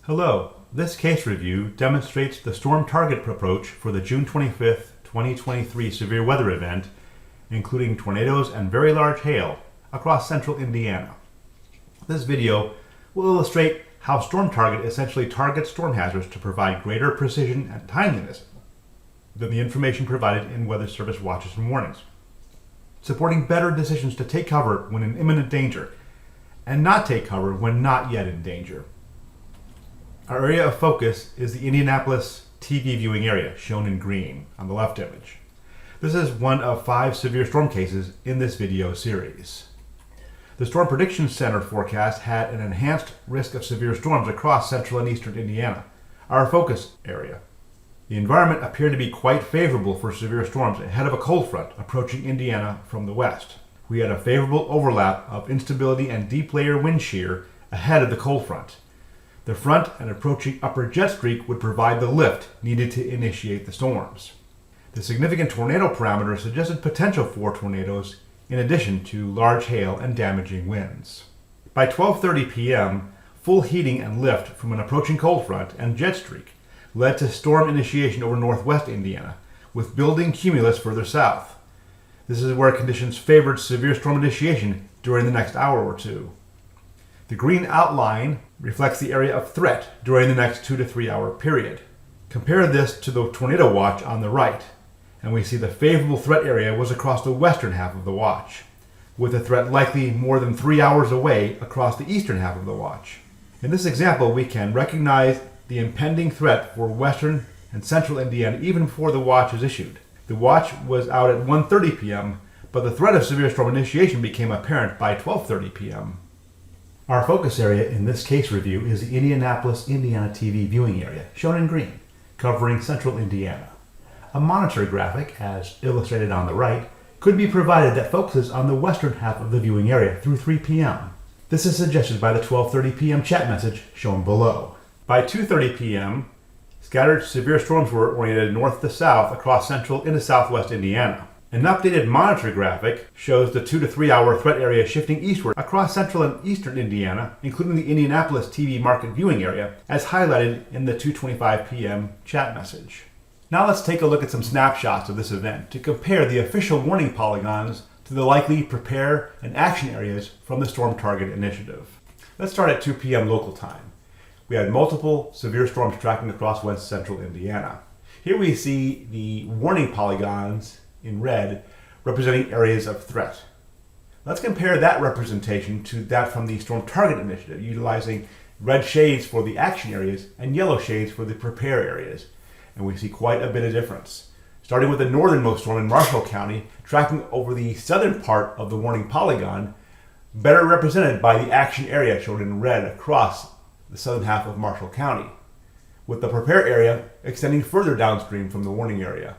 Hello, this case review demonstrates the storm target approach for the June 25th, 2023 severe weather event, including tornadoes and very large hail across central Indiana. This video will illustrate how Storm Target essentially targets storm hazards to provide greater precision and timeliness than the information provided in Weather Service watches and warnings, supporting better decisions to take cover when in imminent danger and not take cover when not yet in danger. Our area of focus is the Indianapolis TV viewing area, shown in green on the left image. This is one of 5 severe storm cases in this video series. The Storm Prediction Center forecast had an enhanced risk of severe storms across central and eastern Indiana, our focus area. The environment appeared to be quite favorable for severe storms ahead of a cold front approaching Indiana from the west. We had a favorable overlap of instability and deep layer wind shear ahead of the cold front. The front and approaching upper jet streak would provide the lift needed to initiate the storms. The significant tornado parameter suggested potential for tornadoes in addition to large hail and damaging winds. By 12:30 p.m., full heating and lift from an approaching cold front and jet streak led to storm initiation over northwest Indiana, with building cumulus further south. This is where conditions favored severe storm initiation during the next hour or two. The green outline reflects the area of threat during the next 2 to 3 hour period. Compare this to the tornado watch on the right, and we see the favorable threat area was across the western half of the watch, with the threat likely more than 3 hours away across the eastern half of the watch. In this example, we can recognize the impending threat for western and central Indiana even before the watch is issued. The watch was out at 1:30 p.m., but the threat of severe storm initiation became apparent by 12:30 p.m. Our focus area in this case review is the Indianapolis, Indiana TV viewing area, shown in green, covering central Indiana. A monitor graphic, as illustrated on the right, could be provided that focuses on the western half of the viewing area through 3 p.m. This is suggested by the 12:30 p.m. chat message shown below. By 2:30 p.m., scattered severe storms were oriented north to south across central into southwest Indiana. An updated monitor graphic shows the 2 to 3 hour threat area shifting eastward across central and eastern Indiana, including the Indianapolis TV market viewing area, as highlighted in the 2:25 p.m. chat message. Now let's take a look at some snapshots of this event to compare the official warning polygons to the likely prepare and action areas from the Storm Target Initiative. Let's start at 2 p.m. local time. We had multiple severe storms tracking across west central Indiana. Here we see the warning polygons in red representing areas of threat. Let's compare that representation to that from the Storm Target Initiative, utilizing red shades for the action areas and yellow shades for the prepare areas. And we see quite a bit of difference. Starting with the northernmost storm in Marshall County, tracking over the southern part of the warning polygon, better represented by the action area shown in red across the southern half of Marshall County, with the prepare area extending further downstream from the warning area.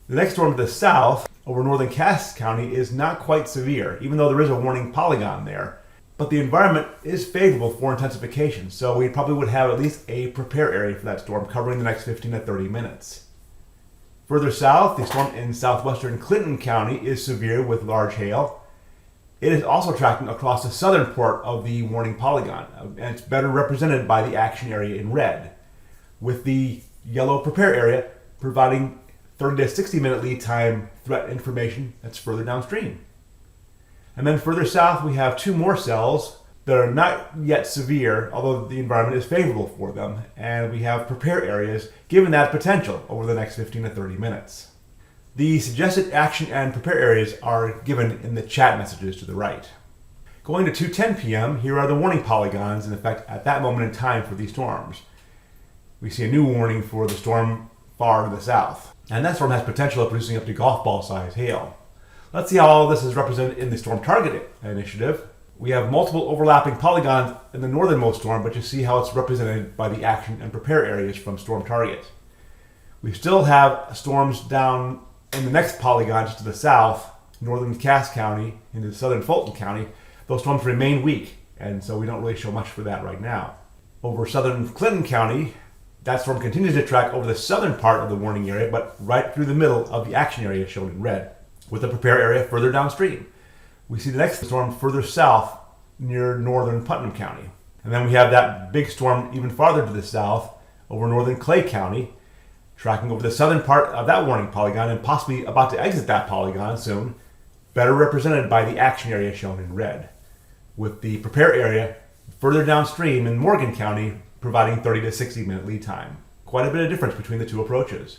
The next storm to the south, over northern Cass County, is not quite severe, even though there is a warning polygon there. But the environment is favorable for intensification, so we probably would have at least a prepare area for that storm covering the next 15 to 30 minutes. Further south, the storm in southwestern Clinton County is severe with large hail. It is also tracking across the southern part of the warning polygon, and it's better represented by the action area in red, with the yellow prepare area providing 30 to 60 minute lead time threat information that's further downstream. And then further south, we have 2 more cells that are not yet severe, although the environment is favorable for them, and we have prepare areas given that potential over the next 15 to 30 minutes. The suggested action and prepare areas are given in the chat messages to the right. Going to 2:10 p.m., here are the warning polygons in effect at that moment in time for these storms. We see a new warning for the storm far to the south, and that storm has potential of producing up to golf ball size hail. Let's see how all this is represented in the Storm Target Initiative. We have multiple overlapping polygons in the northernmost storm, but you see how it's represented by the action and prepare areas from Storm Target. We still have storms down in the next polygon just to the south, northern Cass County into southern Fulton County. Those storms remain weak, and so we don't really show much for that right now. Over southern Clinton County, that storm continues to track over the southern part of the warning area, but right through the middle of the action area shown in red, with the prepare area further downstream. We see the next storm further south near northern Putnam County. And then we have that big storm even farther to the south over northern Clay County, tracking over the southern part of that warning polygon and possibly about to exit that polygon soon, better represented by the action area shown in red, with the prepare area further downstream in Morgan County providing 30 to 60 minute lead time. Quite a bit of difference between the two approaches.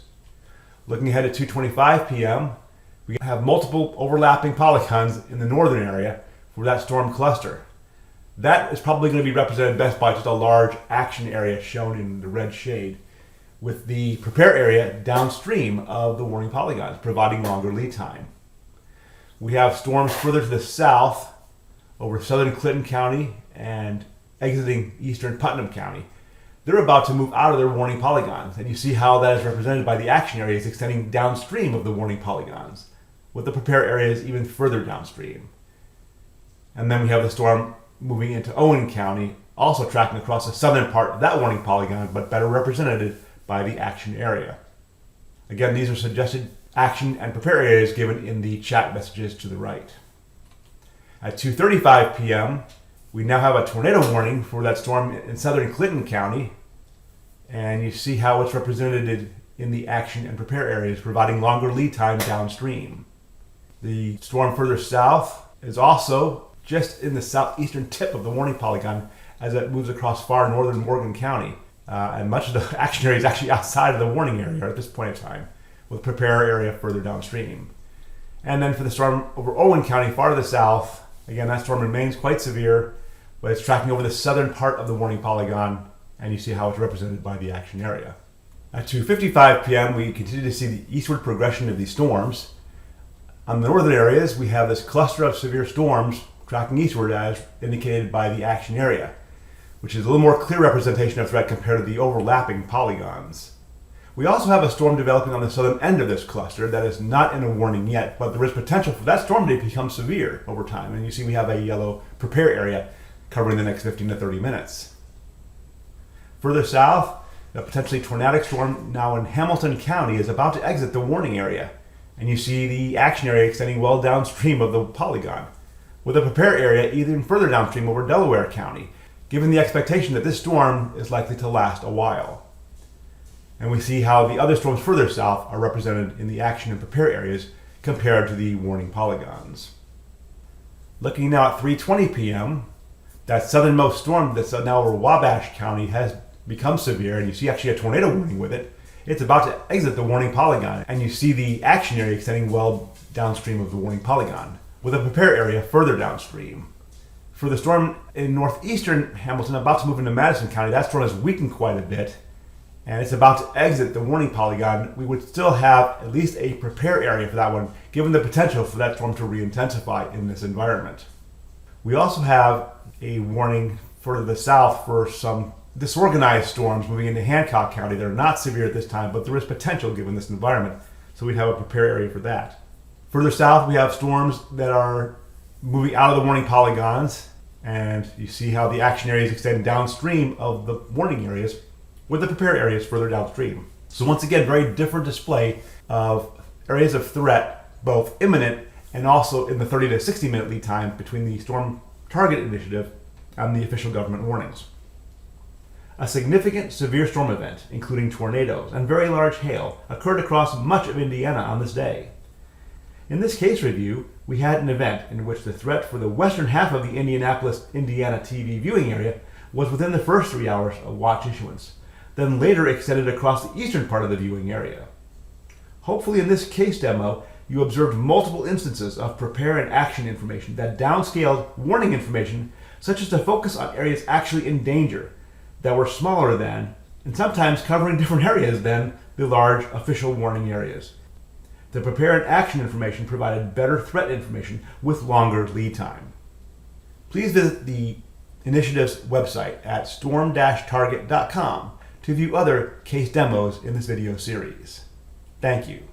Looking ahead at 2:25 p.m., we have multiple overlapping polygons in the northern area for that storm cluster. That is probably going to be represented best by just a large action area shown in the red shade, with the prepare area downstream of the warning polygons, providing longer lead time. We have storms further to the south over southern Clinton County and exiting eastern Putnam County. They're about to move out of their warning polygons, and you see how that is represented by the action areas extending downstream of the warning polygons, with the prepare areas even further downstream. And then we have the storm moving into Owen County, also tracking across the southern part of that warning polygon, but better represented by the action area. Again, these are suggested action and prepare areas given in the chat messages to the right. At 2:35 p.m., we now have a tornado warning for that storm in southern Clinton County, and you see how it's represented in the action and prepare areas, providing longer lead time downstream. The storm further south is also just in the southeastern tip of the warning polygon as it moves across far northern Morgan County. And much of the action area is actually outside of the warning area at this point in time, with prepare area further downstream. And then for the storm over Owen County, far to the south, again, that storm remains quite severe, but it's tracking over the southern part of the warning polygon, and you see how it's represented by the action area. At 2:55 p.m., we continue to see the eastward progression of these storms. On the northern areas, we have this cluster of severe storms tracking eastward as indicated by the action area, which is a little more clear representation of threat compared to the overlapping polygons. We also have a storm developing on the southern end of this cluster that is not in a warning yet, but there is potential for that storm to become severe over time. And you see we have a yellow prepare area covering the next 15 to 30 minutes. Further south, a potentially tornadic storm now in Hamilton County is about to exit the warning area. And you see the action area extending well downstream of the polygon, with a prepare area even further downstream over Delaware County, given the expectation that this storm is likely to last a while. And we see how the other storms further south are represented in the action and prepare areas compared to the warning polygons. Looking now at 3:20 p.m., that southernmost storm that's now over Wabash County has become severe, and you see actually a tornado warning with it. It's about to exit the warning polygon, and you see the action area extending well downstream of the warning polygon, with a prepare area further downstream. For the storm in northeastern Hamilton about to move into Madison County, that storm has weakened quite a bit, and it's about to exit the warning polygon. We would still have at least a prepare area for that one, given the potential for that storm to re-intensify in this environment. We also have a warning further to the south for some disorganized storms moving into Hancock County. They're not severe at this time, but there is potential given this environment, so we'd have a prepare area for that. Further south, we have storms that are moving out of the warning polygons, and you see how the action areas extend downstream of the warning areas, with the prepare areas further downstream. So once again, very different display of areas of threat, both imminent and also in the 30 to 60 minute lead time between the Storm Target Initiative and the official government warnings. A significant severe storm event, including tornadoes and very large hail, occurred across much of Indiana on this day. In this case review, we had an event in which the threat for the western half of the Indianapolis, Indiana TV viewing area was within the first 3 hours of watch issuance, then later extended across the eastern part of the viewing area. Hopefully in this case demo, you observed multiple instances of prepare and action information that downscaled warning information, such as to focus on areas actually in danger, that were smaller than, and sometimes covering different areas than, the large official warning areas. The prepare and action information provided better threat information with longer lead time. Please visit the initiative's website at storm-target.com to view other case demos in this video series. Thank you.